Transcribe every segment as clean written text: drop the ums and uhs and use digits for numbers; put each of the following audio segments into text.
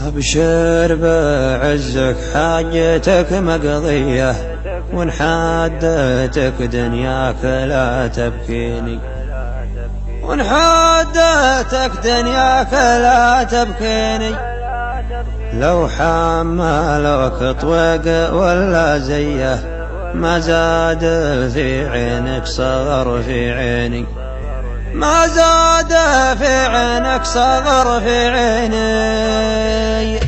أبشر بعزك حاجتك مقضية، وإن حادتك دنياك لا تبكيني، وإن حادتك دنياك لا تبكيني. لو حملك طوق ولا زيه ما زاد في عينك صغر في عيني، ما زاد في عينك صغر في عيني.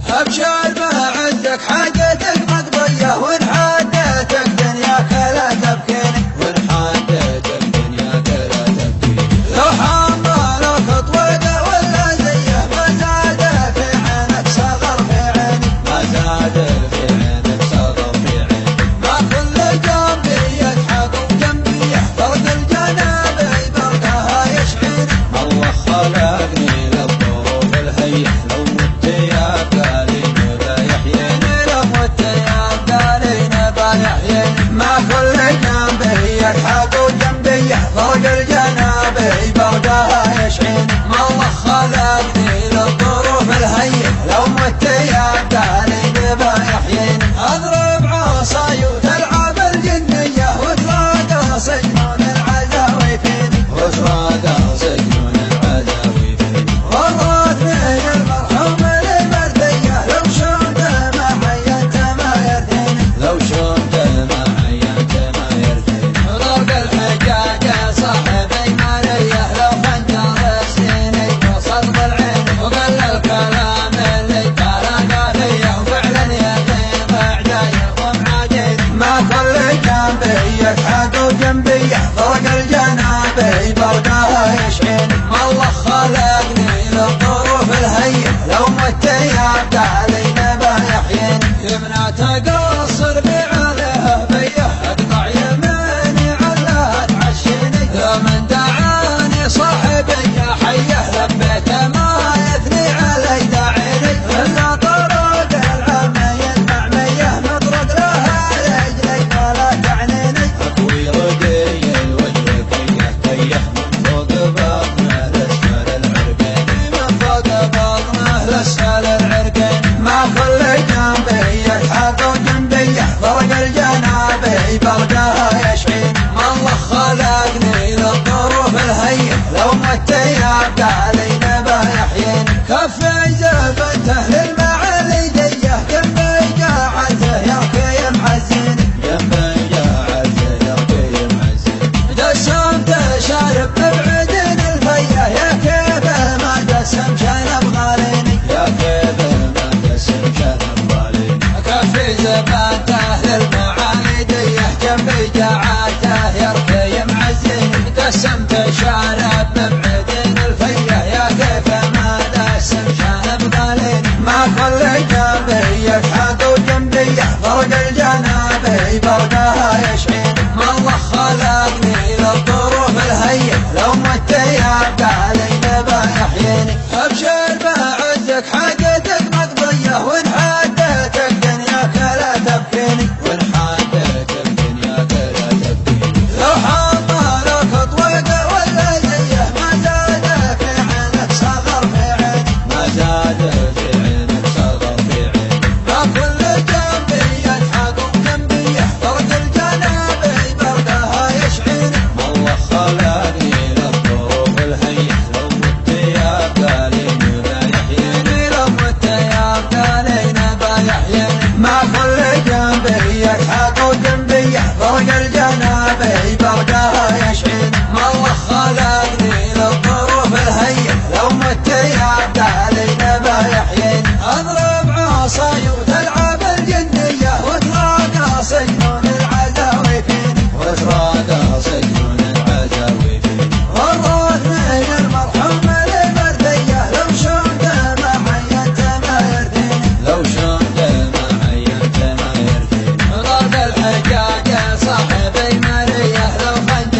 أبشر بعزك حاجتك مقضية، وإن حادتك دنياك لا تبكيني، وإن حادتك دنياك لا تبكيني. لو حملك طوق ولا زيه ما زاد في عينك صغر في عيني، ما زاد في عينك صغر في عيني. ما كل جنبي يضحك وجنبي يحفظ الجنابي برقها يشعيني. الله خلقني للظروف الهيئة، لو مت يا قالين بيحييني، لو مت يا قالين بيحييني. ما كل جنبي يضحك وجنبي يحفظ الجنابي برقها يشعيني. الله خلقني للظروف الهيئة، لو مت يا قالين بيحييني. اضرب عصاي وتلعب الجنية، وتراقى سجنون العزاوي فيني، وتراقى سجنون العزاوي فيني. والله من المرحوم للمرثية، لو شمت ما حينت ما يرثيني، لو شمت ما حينت ما يرثيني. ضرب الحجاج صاحب ايمانية، لو خنجر السيني وصدق العين، وقل الكلام اللي تلاقى فيه، وفعلا يقين اعداي ومعادين. ما كل جنبي يضحك وجنبي يحفظ الجنابي برقها يشعيني. الله خلقني للظروف الهيئة، لو مت يا قالين بيحييني. يمنى تقصر بعليها بيه، اقطع يميني عليها تعشيني. يا من دعاني صاحبي يا حيه، لبيت ما يثني علي داعيني. الا طرق العمى يدمع ميه، مطرق لها رجلي ولا تعنيني. اكوي رقي الوجه كيه كيه، من فوق بطنه لاسفل العرقين، من فوق بطنه لاسفل العرقين. ما كل جنبي يضحك وجنبي يحفظ الجنابي برقها يشعيني. الله خلقني للظروف الهيئة، لو مت يا قالين بيحييني. كفي زبنته للمعالي ديه، جنبي قاعته يركي معزيني، جنبي قاعته يركي معزيني. دسمت شارب مبعدين الفيه، يا كيف ما دسم شنب غاليني، يا كيف ما دسم شنب غاليني. كفي زبنته للمعالي ديه، جنبي قاعته يركي معزيني. دسمت شارب مبعدين الفيه، يا كيف ما دسم شنب غاليني. ما كل جنبي يضحك وجنبي يحفظ الجنابي برقها يشعيني. الله خلقني للظروف الهيئة، لو مت يا قالين بيحييني. ابشر بعزك حاجتك مقضية، وإن حادتك دنياك لا تبكيني، وإن حادتك دنياك لا تبكيني. لو حملك طوق ولا زيه ما زاد في عينك صغر في عيني، ما زاد في عينك صغر في عيني. ما كل جنبي يضحك وجنبي يحفظ الجنابي برقها يشعيني. الله خلقني للظروف الهيئة، لو مت يا قالين بيحييني، لو مت يا قالين بيحييني. ما كل جنبي يضحك وجنبي يحفظ الجنابي برقها يشعيني. الله خلقني للظروف الهيئة، لو مت يا قالين بيحييني. اضرب عصاي وتلعب الجنية، وتراقى سجنون العزاوي فيني، وتراقى سجنون العزاوي فيني. والله من المرحوم للمرثية، لو شمت ما حينت ما يرثيني، لو شمت ما حينت ما يرثيني. ضرب الحجاج صاحب ايمانية، لو خنجر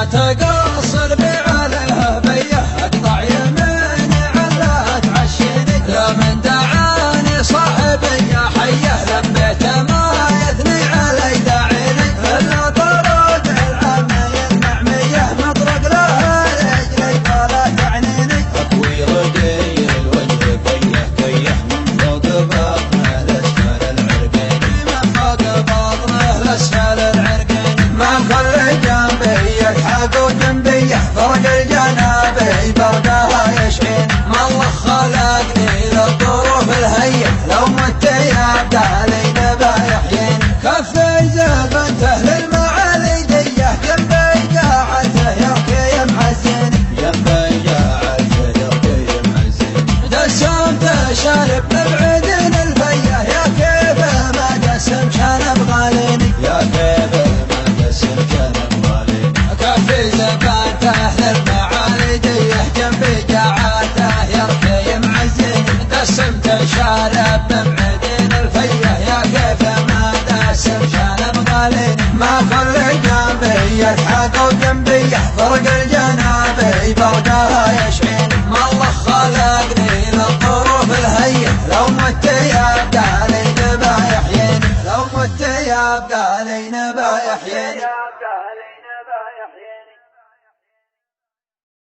ما تقصر بعليها بيه اقطع يميني على تعشيني لا من دعاني صاحبي يا حيه لبيته ما يثني علي داعيني الا طرد العمي المعميه مطرق لها رجلي ولا تعنيني اكوي ردي الوجه كيه كيه من فوق بطنه لاسفل العرقين من فوق بطنه لاسفل العرقين ما كل جنبي يلحق وجنبي فرق الجنابي بردها يشعين ما الله خلقني للظروف الهية لو مت يا بدالي نبا يحيين كفي زبنته للمعالي ديه جنبي قاعته يركي محزين جنبي قاعته يركي محزين دسمته شارب مبعدين الفيه يا كيف ما دسم شنب غاليني يا كيف ما دسم شنب غاليني كفي زبنته للمعالي ديه جنبي قاعته يركي محزين دسمته شارب مبعدين الفيه يا كيف ما دسم شنب غاليني ما كل جنبي يلحق وجنبي فرق الجنابي بردها يشعين ما الله خلقني للظروف الهية لو مت يا